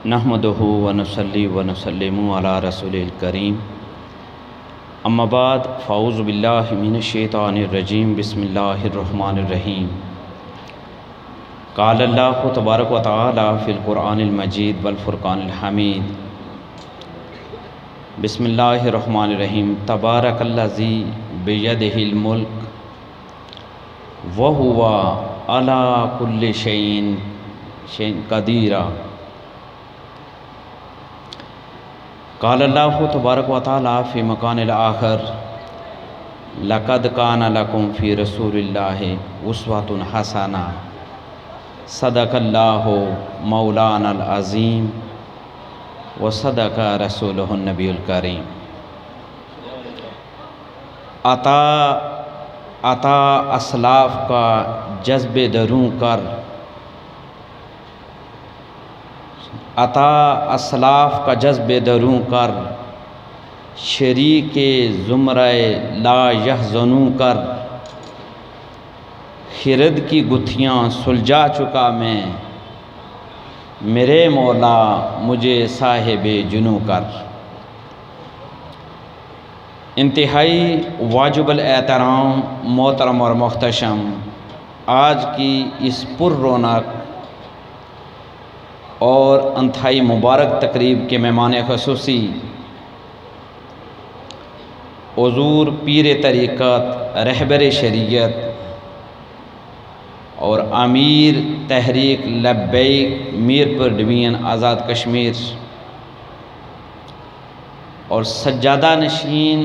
نحمدہ ونصلی ونسلم علی رسول الکریم اما بعد فاعوذ باللہ من الشیطان الرجیم بسم اللہ الرحمن الرحیم قال اللہ تبارک و تعالی فی القرآن المجید والفرقان الحمید بسم اللہ الرحمن الرحیم تبارک الذی بیدہ الملک وہو علی کل شیء قدیر قال اللہ تبارک و تعالی فی مکان الآخر لقد کان لکم فی رسول اللہ اسوۃ حسنہ صدق اللہ مولانا العظیم و صدق رسولہ النبی الکریم۔ عطا اسلاف کا جذب دروں کر، عطا اسلاف کا جذب دروں کر، شریک زمرہ لا یحزنوں کر، خرد کی گتھیاں سلجھا چکا میں، میرے مولا مجھے صاحب جنوں کر۔ انتہائی واجب الاحترام محترم اور محتشم، آج کی اس پر رونق اور انتہائی مبارک تقریب کے مہمان خصوصی حضور پیر طریقت، رہبر شریعت اور امیر تحریک لبیک میرپور ڈویژن آزاد کشمیر اور سجادہ نشین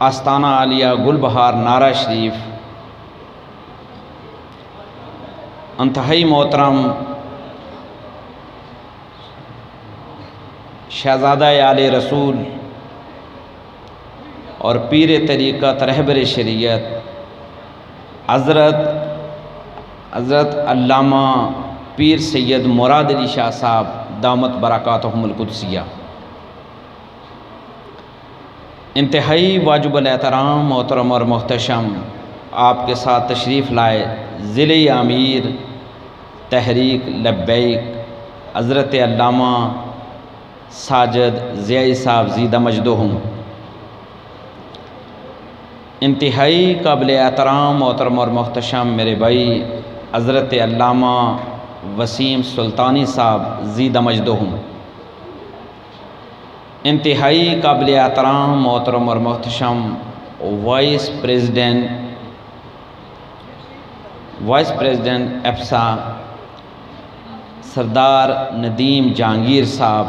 آستانہ عالیہ گل بہار نعرہ شریف، انتہائی محترم شہزادہ آل رسول اور پیر طریقت، رہبر شریعت حضرت علامہ پیر سید مراد علی شاہ صاحب دامت برکاتہم القدسیہ، انتہائی واجب الاحترام محترم اور محتشم، آپ کے ساتھ تشریف لائے ضلع امیر تحریک لبیک حضرت علامہ ساجد ضیائی صاحب زیدہ مجدہم، انتہائی قابل احترام محترم اور محتشم میرے بھائی حضرت علامہ وسیم سلطانی صاحب زیدہ مجدہم، انتہائی قابل احترام محترم اور محتشم وائس پریزیڈنٹ ایپسا سردار ندیم جہانگیر صاحب،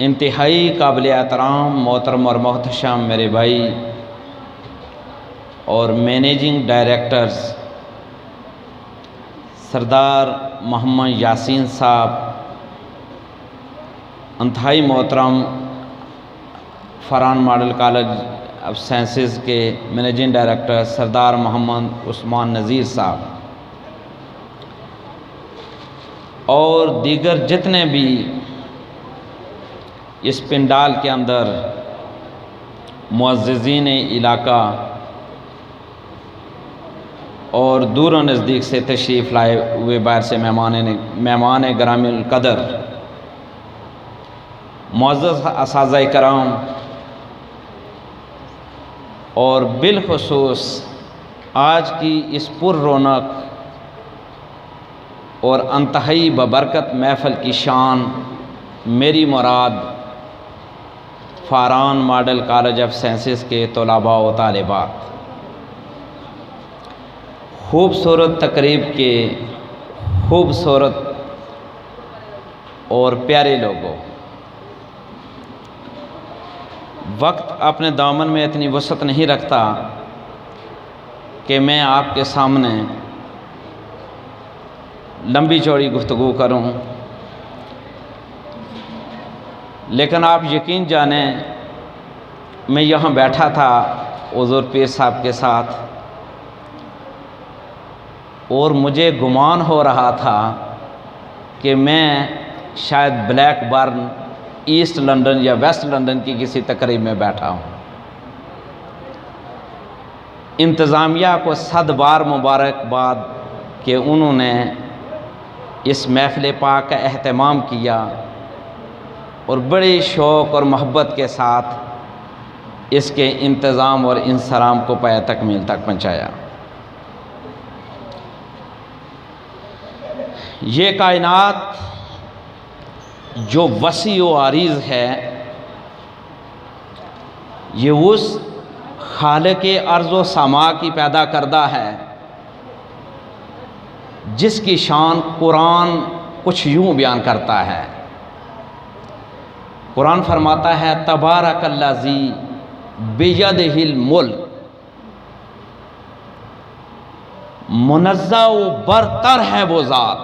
انتہائی قابل احترام محترم اور محتشم میرے بھائی اور مینیجنگ ڈائریکٹرز سردار محمد یاسین صاحب، انتہائی محترم Farhan model college of sciences کے مینیجنگ ڈائریکٹر سردار محمد عثمان نذیر صاحب اور دیگر جتنے بھی اس پنڈال کے اندر معززین علاقہ اور دور و نزدیک سے تشریف لائے ہوئے باہر سے مہمان گرامی القدر، معزز اساتذہ کرام اور بالخصوص آج کی اس پر رونق اور انتہائی ببرکت محفل کی شان میری مراد Farhan model college of sciences کے طلباء و طالبات، خوبصورت تقریب کے خوبصورت اور پیارے لوگوں، وقت اپنے دامن میں اتنی وسعت نہیں رکھتا کہ میں آپ کے سامنے لمبی چوڑی گفتگو کروں، لیکن آپ یقین جانیں میں یہاں بیٹھا تھا حضور پیر صاحب کے ساتھ اور مجھے گمان ہو رہا تھا کہ میں شاید بلیک برن ایسٹ لندن یا ویسٹ لندن کی کسی تقریب میں بیٹھا ہوں۔ انتظامیہ کو 100 بار مبارکباد کہ انہوں نے اس محفل پاک کا اہتمام کیا اور بڑے شوق اور محبت کے ساتھ اس کے انتظام اور انصرام کو پایہ تکمیل تک پہنچایا۔ یہ کائنات جو وسیع و عریض ہے، یہ اس خالق ارض و سما کی پیدا کردہ ہے جس کی شان قرآن کچھ یوں بیان کرتا ہے۔ قرآن فرماتا ہے تبارک الذی بیدہ الملک، منزہ و برتر ہے وہ ذات،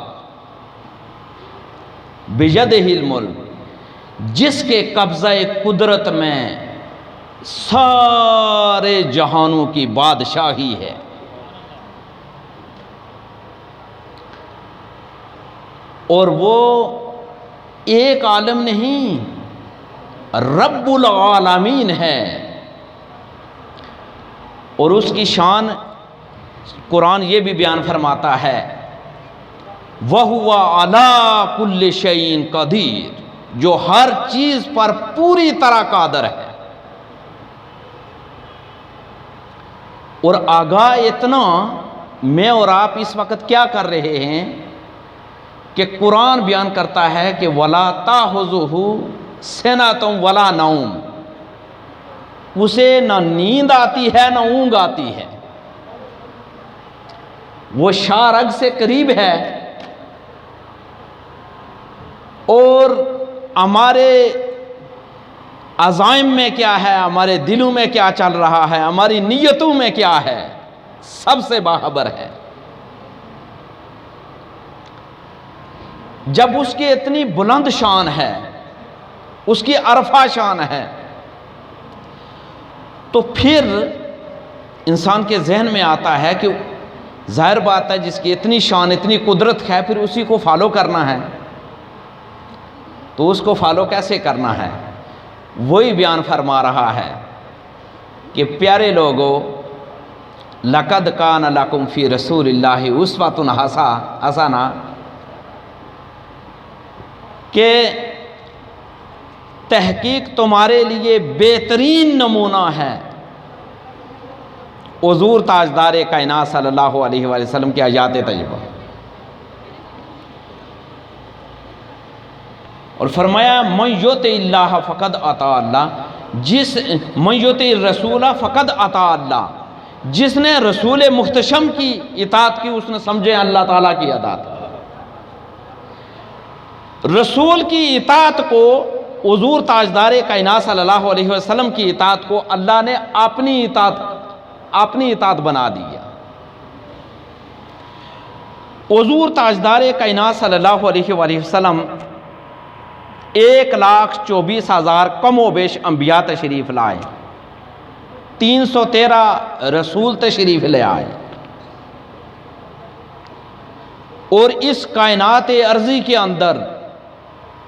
بیدہ الملک جس کے قبضہ قدرت میں سارے جہانوں کی بادشاہی ہے۔ اور وہ ایک عالم نہیں، رب العالمین ہے، اور اس کی شان قرآن یہ بھی بیان فرماتا ہے وَهُوَ عَلَىٰ كُلِّ شَيْءٍ قَدِيرٌ، جو ہر چیز پر پوری طرح قادر ہے۔ اور آگاہ اتنا، میں اور آپ اس وقت کیا کر رہے ہیں کہ قرآن بیان کرتا ہے کہ وَلَا تَأْخُذُهُ سِنَةٌ وَلَا نَوْمٌ، اسے نہ نیند آتی ہے نہ اونگ آتی ہے، وہ شارگ سے قریب ہے، اور ہمارے عزائم میں کیا ہے، ہمارے دلوں میں کیا چل رہا ہے، ہماری نیتوں میں کیا ہے، سب سے باخبر ہے۔ جب اس کی اتنی بلند شان ہے، اس کی عرفہ شان ہے، تو پھر انسان کے ذہن میں آتا ہے کہ ظاہر بات ہے جس کی اتنی شان اتنی قدرت ہے، پھر اسی کو فالو کرنا ہے، تو اس کو فالو کیسے کرنا ہے؟ وہی بیان فرما رہا ہے کہ پیارے لوگو لَقَدْ كَانَ لَكُمْ فِي رَسُولِ اللَّهِ أُسْوَةٌ حَسَنَةٌ، کہ تحقیق تمہارے لیے بہترین نمونہ ہے حضور تاجدار کائنات صلی اللہ علیہ وآلہ وسلم کی حیات طیبہ۔ اور فرمایا من یطع اللہ فقد اطاع اللہ، من یطع الرسول فقد اطاع اللہ، جس نے رسول محتشم کی اطاعت کی اس نے سمجھے اللہ تعالیٰ کی اطاعت۔ رسول کی اطاعت کو، حضور تاجدار کائنات صلی اللہ علیہ وسلم کی اطاعت کو اللہ نے اپنی اطاعت بنا دیا۔ حضور تاجدار کائنات صلی اللہ علیہ وآلہ وسلم 1,24,000 کم و بیش انبیاء تشریف لائے، 313 رسول تشریف لے آئے، اور اس کائنات ارضی کے اندر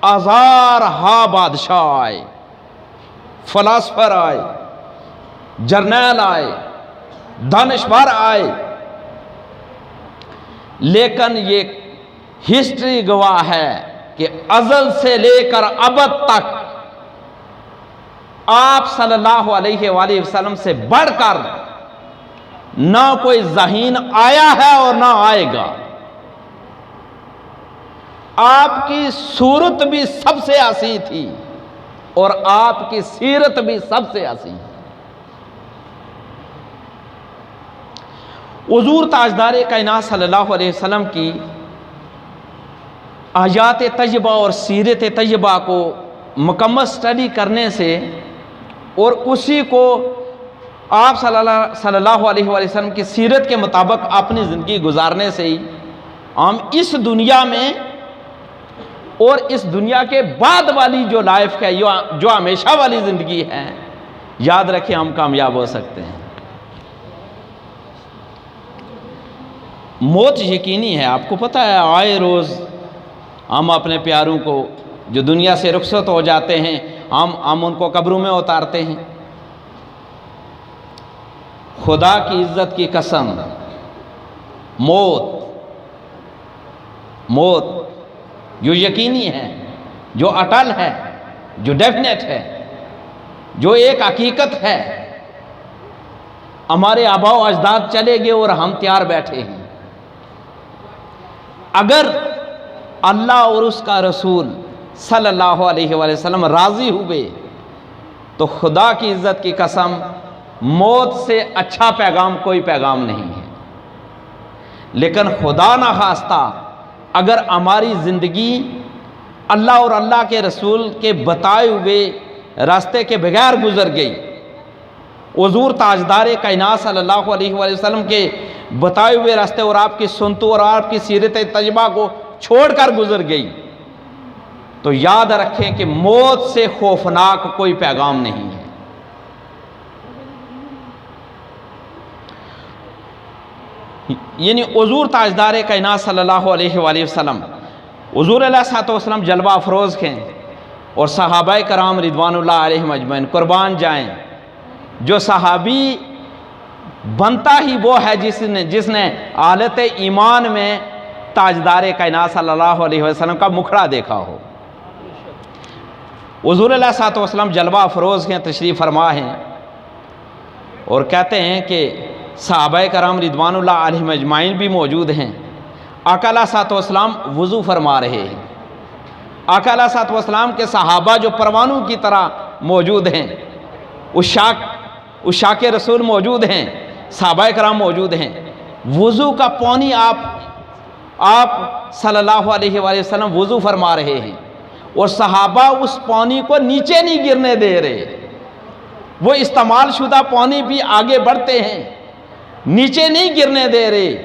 ہزارہا بادشاہ آئے، فلاسفر آئے، جرنیل آئے، دانشور آئے، لیکن یہ ہسٹری گواہ ہے کہ ازل سے لے کر ابد تک آپ صلی اللہ علیہ وآلہ وسلم سے بڑھ کر نہ کوئی ذہین آیا ہے اور نہ آئے گا۔ آپ کی صورت بھی سب سے حسین تھی اور آپ کی سیرت بھی سب سے حسین۔ حضور تاجدار کائنات صلی اللہ علیہ وسلم کی حیات طیبہ اور سیرت طیبہ کو مکمل سٹڈی کرنے سے اور اسی کو آپ صلی اللہ علیہ وآلہ وسلم کی سیرت کے مطابق اپنی زندگی گزارنے سے ہی ہم اس دنیا میں اور اس دنیا کے بعد والی جو لائف ہے، جو ہمیشہ والی زندگی ہے، یاد رکھیں ہم کامیاب ہو سکتے ہیں۔ موت یقینی ہے، آپ کو پتہ ہے، آئے روز ہم اپنے پیاروں کو جو دنیا سے رخصت ہو جاتے ہیں ہم ان کو قبروں میں اتارتے ہیں۔ خدا کی عزت کی قسم، موت موت جو یقینی ہے، جو اٹل ہے، جو ڈیفینیٹ ہے، جو ایک حقیقت ہے، ہمارے آباء و اجداد چلے گئے اور ہم تیار بیٹھے ہیں۔ اگر اللہ اور اس کا رسول صلی اللہ علیہ وآلہ وسلم راضی ہوئے تو خدا کی عزت کی قسم موت سے اچھا پیغام کوئی پیغام نہیں ہے۔ لیکن خدا نہ خواستہ اگر ہماری زندگی اللہ اور اللہ کے رسول کے بتائے ہوئے راستے کے بغیر گزر گئی، حضور تاجدار کائنات صلی اللہ علیہ وآلہ وسلم کے بتائے ہوئے راستے اور آپ کی سنتوں اور آپ کی سیرت طیبہ کو چھوڑ کر گزر گئی، تو یاد رکھیں کہ موت سے خوفناک کوئی پیغام نہیں ہے۔ یعنی حضور تاجدار کائنات صلی اللہ علیہ وآلہ وسلم، حضور علیہ الصلوۃ والسلام جلوہ افروز ہیں، اور صحابہ کرام رضوان اللہ علیہم اجمعین قربان جائیں، جو صحابی بنتا ہی وہ ہے جس نے حالت ایمان میں تاجدار کائنات صلی اللہ علیہ وسلم کا مکھڑا دیکھا ہو۔ حضور علیہ الصلوۃ والسلام جلوہ افروز ہیں، تشریف فرما ہیں، اور کہتے ہیں کہ صحابہ کرام رضوان اللہ علیہم اجمعین بھی موجود ہیں۔ آقا علیہ الصلوۃ والسلام وضو فرما رہے ہیں۔ آقا علیہ الصلوۃ والسلام کے صحابہ جو پروانوں کی طرح موجود ہیں، عشاق رسول موجود ہیں، صحابہ کرام موجود ہیں۔ وضو کا پانی آپ صلی اللہ علیہ وآلہ وسلم وضو فرما رہے ہیں، اور صحابہ اس پانی کو نیچے نہیں گرنے دے رہے، وہ استعمال شدہ پانی بھی آگے بڑھتے ہیں، نیچے نہیں گرنے دے رہے،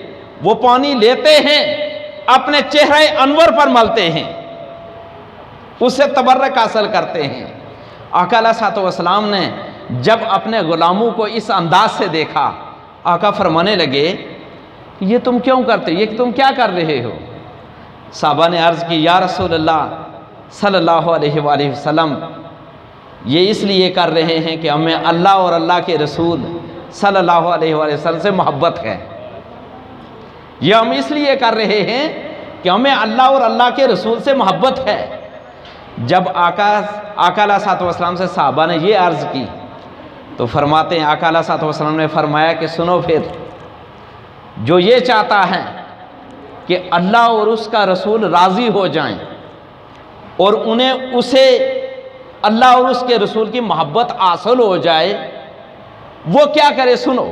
وہ پانی لیتے ہیں، اپنے چہرے انور پر ملتے ہیں، اس سے تبرک حاصل کرتے ہیں۔ آقا علیہ الصلوۃ والسلام نے جب اپنے غلاموں کو اس انداز سے دیکھا، آقا فرمانے لگے یہ تم کیوں کرتے، یہ تم کیا کر رہے ہو؟ صحابہ نے عرض کی یا رسول اللہ صلی اللہ علیہ وآلہ وسلم، یہ اس لیے کر رہے ہیں کہ ہمیں اللہ اور اللہ کے رسول صلی اللہ علیہ وآلہ وسلم سے محبت ہے۔ یہ ہم اس لیے کر رہے ہیں کہ ہمیں اللہ اور اللہ کے رسول سے محبت ہے۔ جب آقا علیہ الصلوۃ والسلام سے صحابہ نے یہ عرض کی تو فرماتے ہیں، آقا علیہ الصلوۃ والسلام نے فرمایا کہ سنو، پھر جو یہ چاہتا ہے کہ اللہ اور اس کا رسول راضی ہو جائیں اور انہیں اسے اللہ اور اس کے رسول کی محبت حاصل ہو جائے، وہ کیا کرے؟ سنو،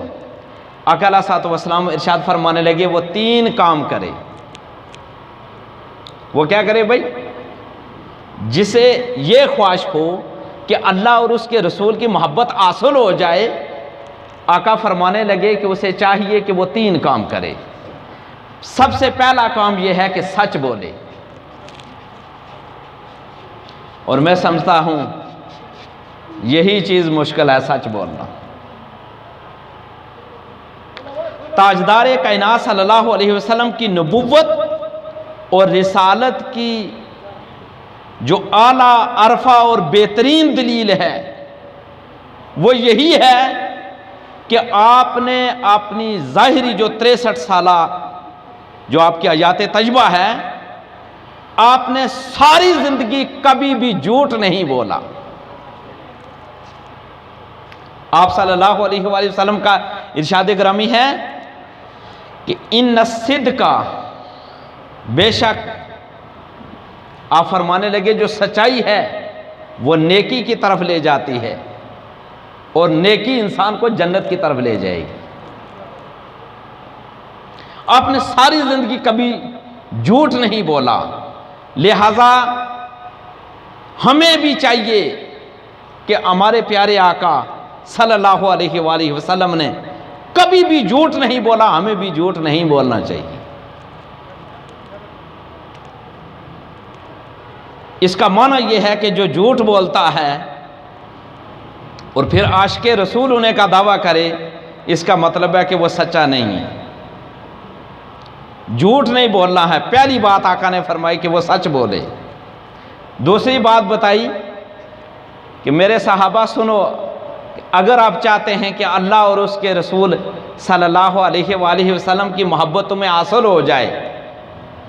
آقا علیہ الصلوۃ والسلام ارشاد فرمانے لگے وہ 3 کام کرے۔ وہ کیا کرے بھائی؟ جسے یہ خواہش ہو کہ اللہ اور اس کے رسول کی محبت حاصل ہو جائے، آقا فرمانے لگے کہ اسے چاہیے کہ وہ 3 کام کرے۔ سب سے پہلا کام یہ ہے کہ سچ بولے، اور میں سمجھتا ہوں یہی چیز مشکل ہے، سچ بولنا۔ تاجدار کائنات صلی اللہ علیہ وسلم کی نبوت اور رسالت کی جو اعلیٰ عرفہ اور بہترین دلیل ہے وہ یہی ہے کہ آپ نے اپنی ظاہری جو 63 سالہ جو آپ کی حیات طیبہ ہے، آپ نے ساری زندگی کبھی بھی جھوٹ نہیں بولا۔ آپ صلی اللہ علیہ وآلہ وسلم کا ارشاد گرامی ہے کہ ان الصدق، بے شک آپ فرمانے لگے جو سچائی ہے وہ نیکی کی طرف لے جاتی ہے، اور نیکی انسان کو جنت کی طرف لے جائے گی۔ آپ نے ساری زندگی کبھی جھوٹ نہیں بولا، لہذا ہمیں بھی چاہیے کہ ہمارے پیارے آقا صلی اللہ علیہ وآلہ وسلم نے کبھی بھی جھوٹ نہیں بولا، ہمیں بھی جھوٹ نہیں بولنا چاہیے۔ اس کا معنی یہ ہے کہ جو جھوٹ بولتا ہے اور پھر عاشق رسول ہونے کا دعویٰ کرے، اس کا مطلب ہے کہ وہ سچا نہیں ہے۔ جھوٹ نہیں بولنا ہے، پہلی بات آقا نے فرمائی کہ وہ سچ بولے۔ دوسری بات بتائی کہ میرے صحابہ سنو، اگر آپ چاہتے ہیں کہ اللہ اور اس کے رسول صلی اللہ علیہ وآلہ وسلم کی محبت تمہیں حاصل ہو جائے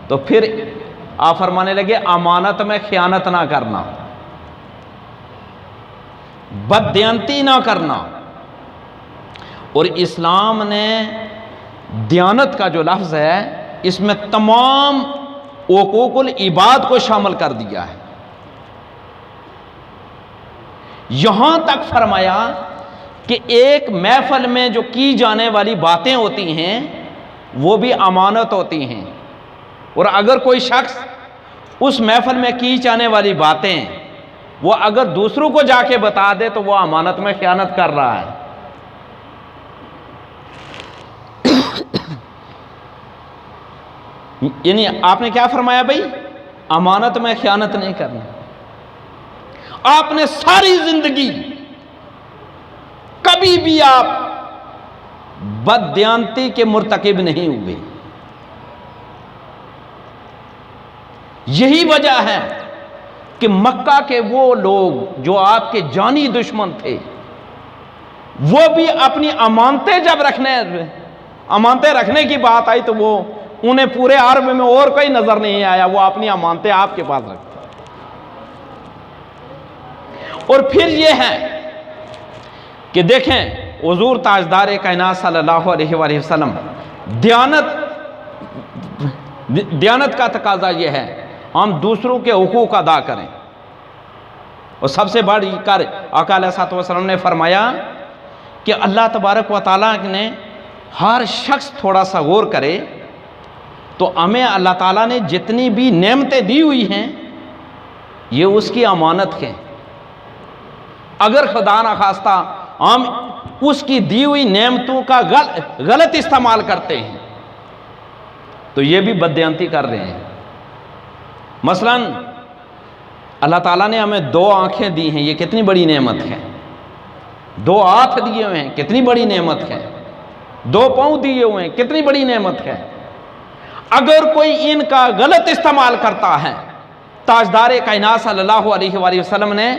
تو پھر آپ فرمانے لگے امانت میں خیانت نہ کرنا، بددیانتی نہ کرنا۔ اور اسلام نے دیانت کا جو لفظ ہے اس میں تمام حقوق العباد کو شامل کر دیا ہے، یہاں تک فرمایا کہ ایک محفل میں جو کی جانے والی باتیں ہوتی ہیں وہ بھی امانت ہوتی ہیں، اور اگر کوئی شخص اس محفل میں کی جانے والی باتیں وہ اگر دوسروں کو جا کے بتا دے تو وہ امانت میں خیانت کر رہا ہے۔ یعنی آپ نے کیا فرمایا بھائی؟ امانت میں خیانت نہیں کرنا۔ آپ نے ساری زندگی کبھی بھی آپ بددیانتی کے مرتکب نہیں ہوئے۔ یہی وجہ ہے کہ مکہ کے وہ لوگ جو آپ کے جانی دشمن تھے وہ بھی اپنی امانتیں جب امانتیں رکھنے کی بات آئی تو وہ انہیں پورے عرب میں اور کوئی نظر نہیں آیا، وہ اپنی امانتیں آپ کے پاس رکھتے۔ اور پھر یہ ہے کہ دیکھیں حضور تاجدار کائنات صلی اللہ علیہ وآلہ وسلم، دیانت کا تقاضا یہ ہے ہم دوسروں کے حقوق ادا کریں، اور سب سے بڑھ کر آقا علیہ الصلوۃ والسلام نے فرمایا کہ اللہ تبارک و تعالیٰ نے ہر شخص تھوڑا سا غور کرے تو ہمیں اللہ تعالیٰ نے جتنی بھی نعمتیں دی ہوئی ہیں یہ اس کی امانت ہیں۔ اگر خدا نخواستہ ہم اس کی دی ہوئی نعمتوں کا غلط استعمال کرتے ہیں تو یہ بھی بددیانتی کر رہے ہیں۔ مثلا اللہ تعالیٰ نے ہمیں 2 آنکھیں دی ہیں، یہ کتنی بڑی نعمت ہے۔ 2 ہاتھ دیے ہوئے ہیں، کتنی بڑی نعمت ہے۔ 2 پاؤں دیے ہوئے ہیں، کتنی بڑی نعمت ہے۔ اگر کوئی ان کا غلط استعمال کرتا ہے، تاجدار کائنات صلی اللہ علیہ وآلہ وسلم نے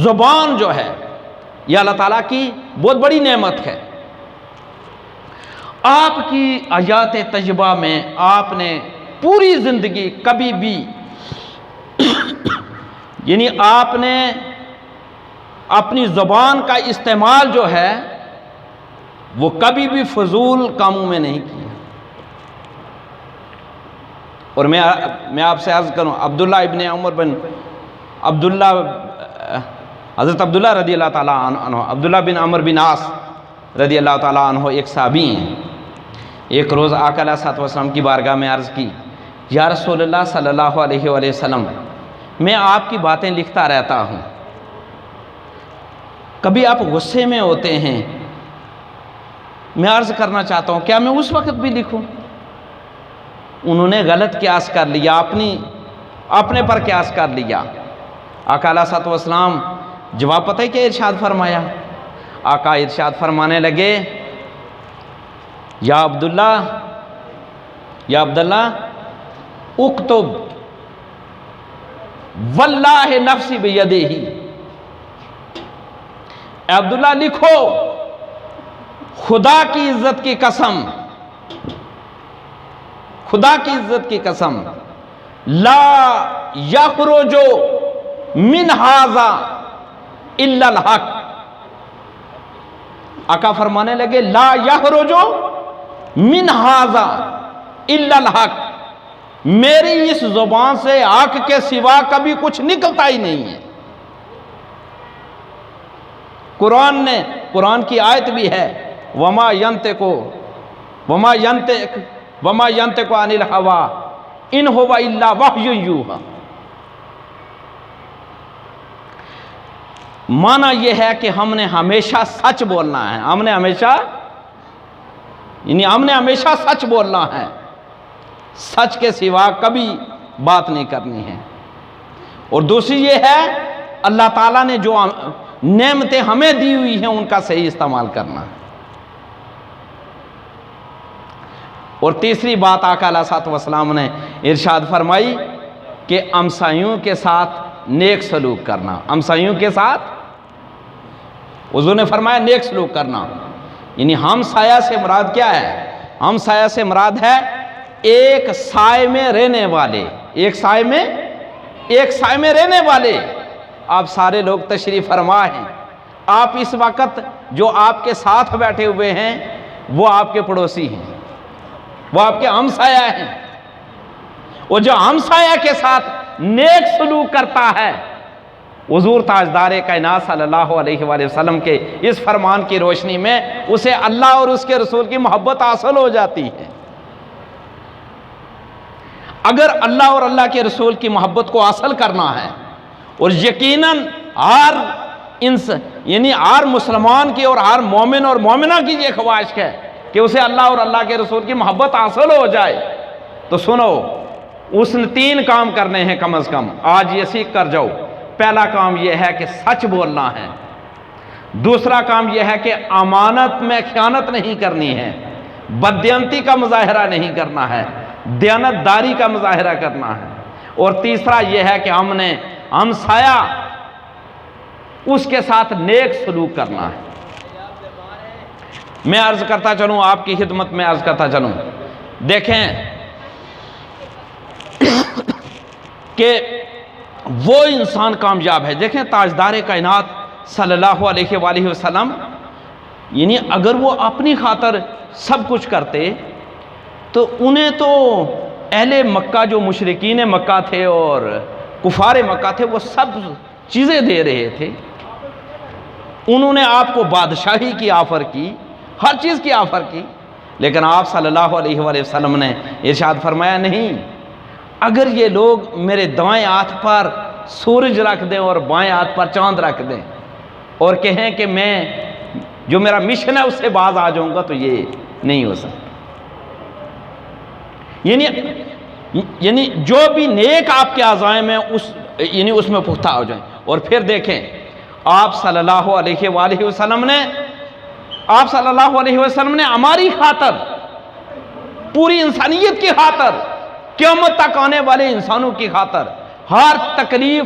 زبان جو ہے یہ اللہ تعالیٰ کی بہت بڑی نعمت ہے۔ آپ کی حیات طیبہ میں آپ نے پوری زندگی کبھی بھی یعنی آپ نے اپنی زبان کا استعمال جو ہے وہ کبھی بھی فضول کاموں میں نہیں کیا۔ اور میں آپ سے عرض کروں، عبداللہ ابن عمر بن حضرت عبداللہ رضی اللہ تعالیٰ عنہ، عبداللہ بن عمر بن عاص رضی اللہ تعالیٰ عنہ ایک صحابی ہیں۔ ایک روز آقا علیہ الصلوۃ والسلام کی بارگاہ میں عرض کی، یا رسول اللہ صلی اللہ علیہ وآلہ وسلم، میں آپ کی باتیں لکھتا رہتا ہوں، کبھی آپ غصے میں ہوتے ہیں، میں عرض کرنا چاہتا ہوں کیا میں اس وقت بھی لکھوں؟ انہوں نے غلط قیاس کر لیا، اپنے پر قیاس کر لیا۔ آقا علیہ الصلوۃ والسلام جواب پتہ ہے کہ ارشاد فرمایا؟ آقا ارشاد فرمانے لگے، یا عبداللہ اکتب واللہ نفسی بیدہ، اے عبداللہ لکھو خدا کی عزت کی قسم، خدا کی عزت کی قسم، لا یخرج من ھذا الا الحق۔ آقا فرمانے لگے لا یخرج من ھذا الا الحق، میری اس زبان سے حق کے سوا کبھی کچھ نکلتا ہی نہیں ہے۔ قرآن کی آیت بھی ہے، وما ینطق عن الہویٰ ان ہوا الا وحی یوحیٰ۔ معنی یہ ہے کہ ہم نے ہمیشہ سچ بولنا ہے، ہم نے ہمیشہ سچ بولنا ہے، سچ کے سوا کبھی بات نہیں کرنی ہے۔ اور دوسری یہ ہے اللہ تعالیٰ نے جو نعمتیں ہمیں دی ہوئی ہیں ان کا صحیح استعمال کرنا ہے۔ اور تیسری بات آقا علیہ الصلوۃ والسلام نے ارشاد فرمائی کہ ہمسایوں کے ساتھ نیک سلوک کرنا۔ ہمسایوں کے ساتھ حضور نے فرمایا نیک سلوک کرنا، یعنی ہمسایہ سے مراد کیا ہے؟ ہمسایہ سے مراد ہے ایک سائے میں رہنے والے، ایک سائے میں رہنے والے آپ سارے لوگ تشریف فرما ہیں۔ آپ اس وقت جو آپ کے ساتھ بیٹھے ہوئے ہیں وہ آپ کے پڑوسی ہیں، وہ آپ کے ہمسایہ ہیں، وہ جو ہمسایہ کے ساتھ نیک سلوک کرتا ہے، حضور تاجدار کائنات صلی اللہ علیہ وآلہ وسلم کے اس فرمان کی روشنی میں اسے اللہ اور اس کے رسول کی محبت حاصل ہو جاتی ہے۔ اگر اللہ اور اللہ کے رسول کی محبت کو حاصل کرنا ہے، اور یقیناً ہر مسلمان کی اور ہر مومن اور مومنہ کی یہ خواہش ہے کہ اسے اللہ اور اللہ کے رسول کی محبت حاصل ہو جائے، تو سنو، اس نے 3 کام کرنے ہیں کم از کم، آج یہ سیکھ کر جاؤ۔ پہلا کام یہ ہے کہ سچ بولنا ہے، دوسرا کام یہ ہے کہ امانت میں خیانت نہیں کرنی ہے، بددیانتی کا مظاہرہ نہیں کرنا ہے، دیانتداری کا مظاہرہ کرنا ہے، اور تیسرا یہ ہے کہ ہم نے ہمسایہ اس کے ساتھ نیک سلوک کرنا ہے۔ میں عرض کرتا چلوں، آپ کی خدمت میں عرض کرتا چلوں، دیکھیں کہ وہ انسان کامیاب ہے۔ دیکھیں تاجدار کائنات صلی اللہ علیہ وآلہ وسلم، یعنی اگر وہ اپنی خاطر سب کچھ کرتے تو انہیں تو اہل مکہ جو مشرکین مکہ تھے اور کفار مکہ تھے وہ سب چیزیں دے رہے تھے، انہوں نے آپ کو بادشاہی کی آفر کی، ہر چیز کی آفر کی، لیکن آپ صلی اللہ علیہ وآلہ وسلم نے ارشاد فرمایا نہیں، اگر یہ لوگ میرے دائیں ہاتھ پر سورج رکھ دیں اور بائیں ہاتھ پر چاند رکھ دیں اور کہیں کہ میں جو میرا مشن ہے اس سے باز آ جاؤں گا، تو یہ نہیں ہو سکتا۔ یعنی جو بھی نیک آپ کے عزائم ہیں اس میں پختہ ہو جائیں۔ اور پھر دیکھیں آپ صلی اللہ علیہ وآلہ وسلم نے ہماری خاطر، پوری انسانیت کی خاطر، قیامت تک آنے والے انسانوں کی خاطر ہر تکلیف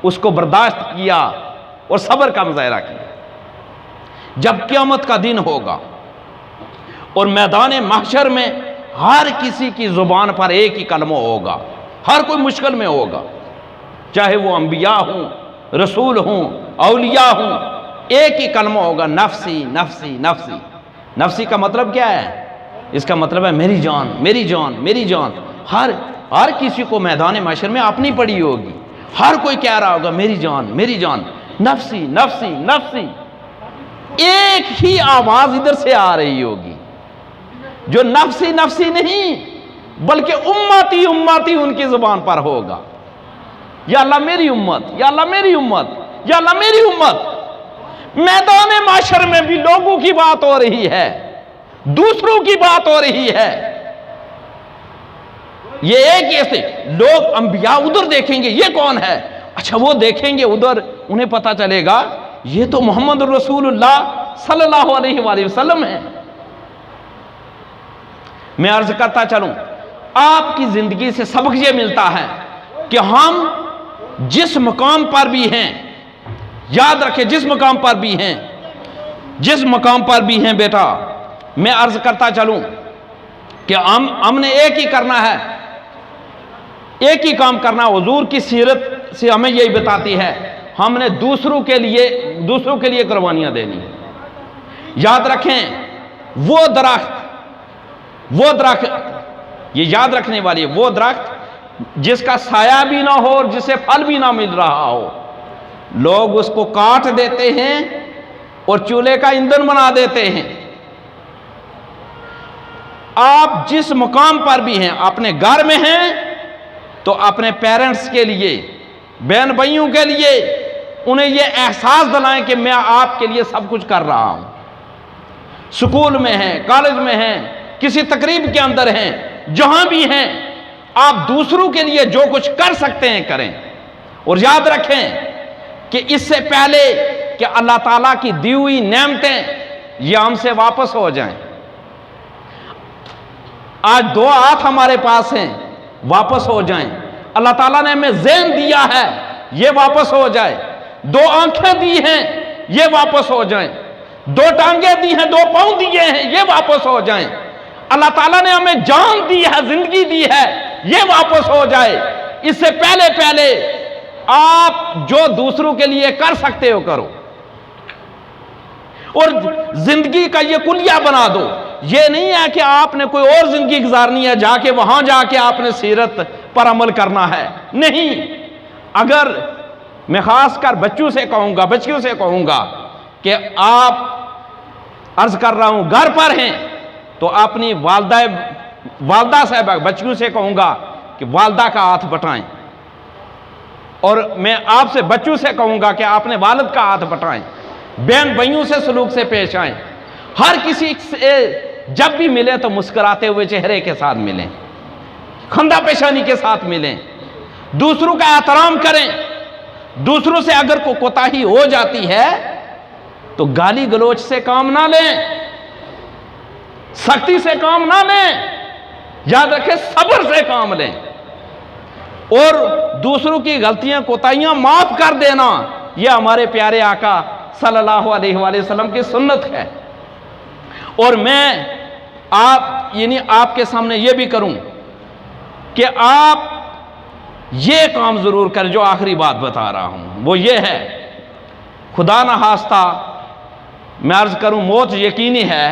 اس کو برداشت کیا اور صبر کا مظاہرہ کیا۔ جب قیامت کا دن ہوگا اور میدان محشر میں ہر کسی کی زبان پر ایک ہی کلمہ ہوگا، ہر کوئی مشکل میں ہوگا، چاہے وہ انبیاء ہوں، رسول ہوں، اولیاء ہوں، ایک ہی کلمہ ہوگا، نفسی نفسی نفسی۔ نفسی کا مطلب کیا ہے؟ اس کا مطلب ہے میری جان میری جان میری جان۔ ہر کسی کو میدان محشر میں اپنی پڑی ہوگی، ہر کوئی کہہ رہا ہوگا میری جان میری جان، نفسی نفسی نفسی۔ ایک ہی آواز ادھر سے آ رہی ہوگی جو نفسی نفسی نہیں بلکہ امتی امتی ان کی زبان پر ہوگا، یا اللہ میری امت، یا اللہ میری امت، یا اللہ میری امت۔ میدان محشر میں بھی لوگوں کی بات ہو رہی ہے، دوسروں کی بات ہو رہی ہے۔ یہ ایک ایسے لوگ انبیاء ادھر دیکھیں گے یہ کون ہے، اچھا وہ دیکھیں گے ادھر، انہیں پتہ چلے گا یہ تو محمد رسول اللہ صلی اللہ علیہ وآلہ وسلم ہے۔ میں عرض کرتا چلوں، آپ کی زندگی سے سبق یہ ملتا ہے کہ ہم جس مقام پر بھی ہیں، یاد رکھیں جس مقام پر بھی ہیں، جس مقام پر بھی ہیں بیٹا، میں عرض کرتا چلوں کہ ہم نے ایک ہی کرنا ہے، ایک ہی کام کرنا۔ حضور کی سیرت سے ہمیں یہی بتاتی ہے، ہم نے دوسروں کے لیے قربانیاں دینی۔ یاد رکھیں وہ درخت یہ یاد رکھنے والی، وہ درخت جس کا سایہ بھی نہ ہو اور جسے پھل بھی نہ مل رہا ہو، لوگ اس کو کاٹ دیتے ہیں اور چولہے کا ایندھن بنا دیتے ہیں۔ آپ جس مقام پر بھی ہیں، اپنے گھر میں ہیں تو اپنے پیرنٹس کے لیے، بہن بھائیوں کے لیے انہیں یہ احساس دلائیں کہ میں آپ کے لیے سب کچھ کر رہا ہوں۔ سکول میں ہیں، کالج میں ہیں، کسی تقریب کے اندر ہیں، جہاں بھی ہیں، آپ دوسروں کے لیے جو کچھ کر سکتے ہیں کریں۔ اور یاد رکھیں کہ اس سے پہلے کہ اللہ تعالیٰ کی دی ہوئی نعمتیں یہ ہم سے واپس ہو جائیں، آج 2 ہاتھ ہمارے پاس ہیں، واپس ہو جائیں۔ اللہ تعالیٰ نے ہمیں ذہن دیا ہے، یہ واپس ہو جائے۔ 2 آنکھیں دی ہیں، یہ واپس ہو جائیں۔ 2 ٹانگیں دی ہیں، 2 پاؤں دیے ہیں، یہ واپس ہو جائیں۔ اللہ تعالیٰ نے ہمیں جان دی ہے، زندگی دی ہے، یہ واپس ہو جائے، اس سے پہلے پہلے آپ جو دوسروں کے لیے کر سکتے ہو کرو، اور زندگی کا یہ کلیہ بنا دو۔ یہ نہیں ہے کہ آپ نے کوئی اور زندگی گزارنی ہے، جا کے وہاں جا کے آپ نے سیرت پر عمل کرنا ہے، نہیں۔ اگر میں خاص کر بچیوں سے کہوں گا کہ آپ عرض کر رہا ہوں گھر پر ہیں تو اپنی والدہ صاحبہ بچیوں سے کہوں گا کہ والدہ کا ہاتھ بٹائیں، اور میں آپ سے بچوں سے کہوں گا کہ آپ نے والد کا ہاتھ بٹائیں، بہن بھائیوں سے سلوک سے پیش آئیں، ہر کسی سے جب بھی ملے تو مسکراتے ہوئے چہرے کے ساتھ ملیں، خندہ پیشانی کے ساتھ ملیں، دوسروں کا احترام کریں، دوسروں سے اگر کوئی کوتاہی ہو جاتی ہے تو گالی گلوچ سے کام نہ لیں، سختی سے کام نہ لیں، یاد رکھیں صبر سے کام لیں، اور دوسروں کی غلطیاں کوتاہیاں معاف کر دینا، یہ ہمارے پیارے آقا صلی اللہ علیہ وآلہ وسلم کی سنت ہے۔ اور میں آپ کے سامنے یہ بھی کروں کہ آپ یہ کام ضرور کریں جو آخری بات بتا رہا ہوں، وہ یہ ہے، خدا نہ خواستہ میں عرض کروں موت یقینی ہے،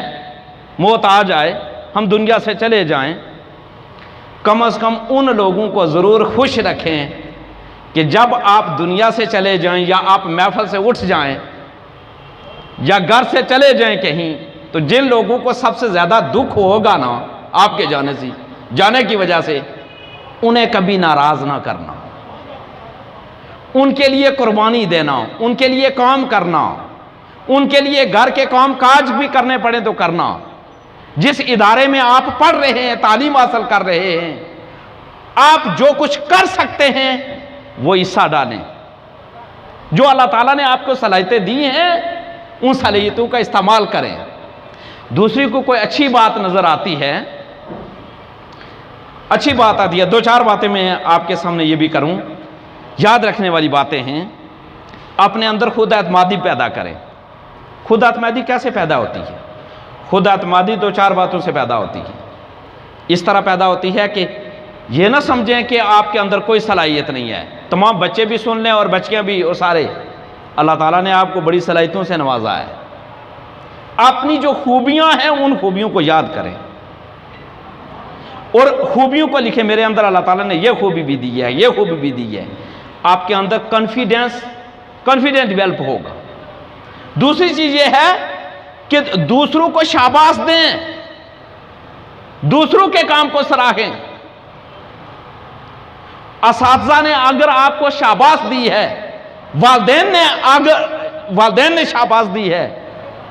موت آ جائے، ہم دنیا سے چلے جائیں، کم از کم ان لوگوں کو ضرور خوش رکھیں کہ جب آپ دنیا سے چلے جائیں یا آپ محفل سے اٹھ جائیں یا گھر سے چلے جائیں کہیں، تو جن لوگوں کو سب سے زیادہ دکھ ہوگا نا آپ کے جانے کی وجہ سے، انہیں کبھی ناراض نہ کرنا، ان کے لیے قربانی دینا، ان کے لیے کام کرنا، ان کے لیے گھر کے کام کاج بھی کرنے پڑے تو کرنا، جس ادارے میں آپ پڑھ رہے ہیں، تعلیم حاصل کر رہے ہیں، آپ جو کچھ کر سکتے ہیں وہ حصہ ڈالیں، جو اللہ تعالیٰ نے آپ کو صلاحیتیں دی ہیں ان صلاحیتوں کا استعمال کریں۔ دوسری کو کوئی اچھی بات نظر آتی ہے، اچھی بات آتی ہے، دو چار باتیں میں آپ کے سامنے یہ بھی کروں، یاد رکھنے والی باتیں ہیں، اپنے اندر خود اعتمادی پیدا کریں۔ خود اعتمادی کیسے پیدا ہوتی ہے؟ خود اعتمادی دو چار باتوں سے پیدا ہوتی ہے۔ اس طرح پیدا ہوتی ہے کہ یہ نہ سمجھیں کہ آپ کے اندر کوئی صلاحیت نہیں ہے، تمام بچے بھی سن لیں اور بچیاں بھی، اور سارے، اللہ تعالیٰ نے آپ کو بڑی صلاحیتوں سے نوازا ہے۔ اپنی جو خوبیاں ہیں ان خوبیوں کو یاد کریں اور خوبیوں کو لکھیں، میرے اندر اللہ تعالیٰ نے یہ خوبی بھی دی ہے، یہ خوبی بھی دی ہے، آپ کے اندر کانفیڈنٹ ڈیولپ ہوگا۔ دوسری چیز یہ ہے کہ دوسروں کو شاباش دیں، دوسروں کے کام کو سراہیں۔ اساتذہ نے اگر آپ کو شاباش دی ہے، والدین نے شاباش دی ہے،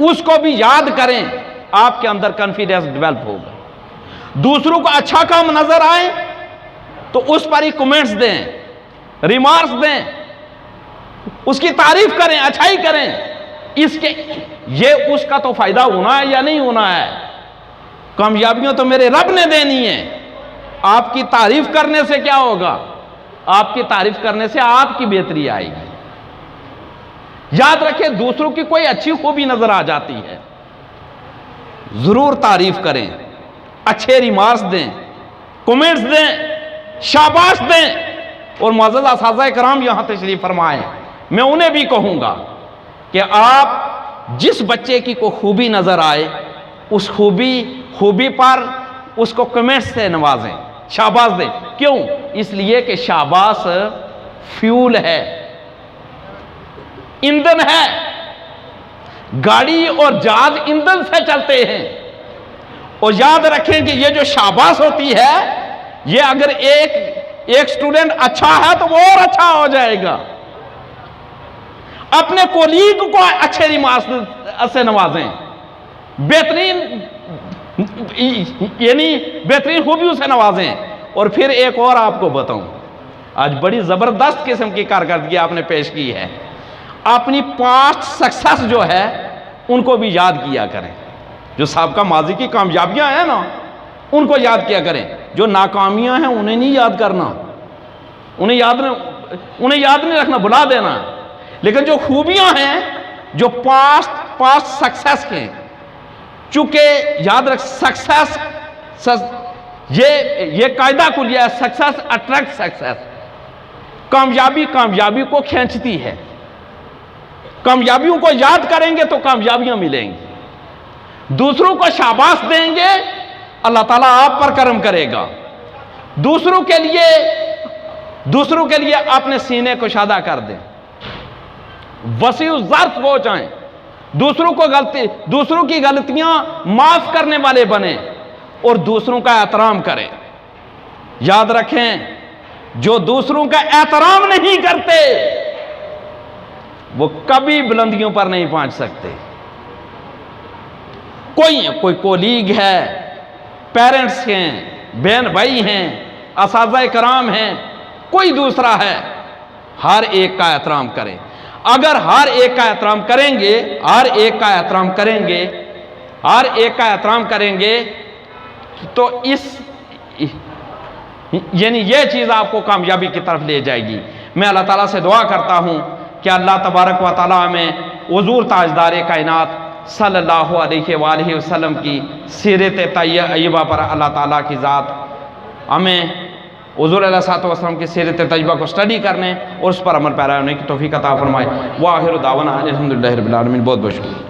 اس کو بھی یاد کریں، آپ کے اندر کانفیڈنس ڈیولپ ہوگا۔ دوسروں کو اچھا کام نظر آئے تو اس پر ہی کمنٹس دیں، ریمارکس دیں، اس کی تعریف کریں، اچھائی کریں، اس کا تو فائدہ ہونا ہے یا نہیں ہونا ہے، کامیابیاں تو میرے رب نے دینی ہے، آپ کی تعریف کرنے سے کیا ہوگا؟ آپ کی تعریف کرنے سے آپ کی بہتری آئے گی۔ یاد رکھیں دوسروں کی کوئی اچھی خوبی نظر آ جاتی ہے، ضرور تعریف کریں، اچھے ریمارکس دیں، کمنٹس دیں، شاباش دیں، اور معزز اساتذہ کرام یہاں تشریف فرمائیں، میں انہیں بھی کہوں گا کہ آپ جس بچے کی کوئی خوبی نظر آئے اس خوبی پر اس کو کمنٹس سے نوازیں، شاباش دیں۔ کیوں؟ اس لیے کہ شاباش فیول ہے، ایندھن ہے، گاڑی اور جہاز ایندھن سے چلتے ہیں، اور یاد رکھیں کہ یہ جو شاباش ہوتی ہے، یہ اگر ایک سٹوڈنٹ اچھا ہے تو وہ اور اچھا ہو جائے گا۔ اپنے کولیگ کو اچھے ریمارکس سے نوازیں، بہترین خوبیوں سے نوازیں۔ اور پھر ایک اور آپ کو بتاؤں، آج بڑی زبردست قسم کی کارکردگی آپ نے پیش کی ہے، اپنی پاسٹ سکسس جو ہے ان کو بھی یاد کیا کریں، جو سابقہ ماضی کی کامیابیاں ہیں نا ان کو یاد کیا کریں، جو ناکامیاں ہیں انہیں نہیں یاد کرنا، انہیں یاد نہیں رکھنا، بلا دینا، لیکن جو خوبیاں ہیں، جو پاسٹ سکسس کے، چونکہ یاد رکھ سکسس یہ قاعدہ کلیہ ہے، سکسیس اٹریکٹ سکسیس. کامیابی کامیابی کو کھینچتی ہے. کامیابیوں کو یاد کریں گے تو کامیابیاں ملیں گی. دوسروں کو شاباش دیں گے اللہ تعالیٰ آپ پر کرم کرے گا. دوسروں کے لیے اپنے سینے کو شادہ کر دیں، وسیع الظرف ہو جائیں، دوسروں کی غلطیاں معاف کرنے والے بنیں اور دوسروں کا احترام کریں. یاد رکھیں، جو دوسروں کا احترام نہیں کرتے وہ کبھی بلندیوں پر نہیں پہنچ سکتے. کوئی کولیگ ہے، پیرنٹس ہیں، بہن بھائی ہیں، اساتذہ کرام ہیں، کوئی دوسرا ہے، ہر ایک کا احترام کریں. اگر ہر ایک کا احترام کریں گے تو یعنی یہ چیز آپ کو کامیابی کی طرف لے جائے گی. میں اللہ تعالیٰ سے دعا کرتا ہوں کہ اللہ تبارک و تعالیٰ ہمیں حضور تاجدار کائنات صلی اللہ علیہ وآلہ وسلم کی سیرت طیبہ پر اللہ تعالیٰ کی ذات ہمیں حضور علیہ السلام کی سیرت طیبہ کو سٹڈی کرنے اور اس پر عمل پیرا ہونے کی توفیق عطا فرمائے. وآخر دعوانا الحمدللہ رب العالمین. بہت بہت شکریہ.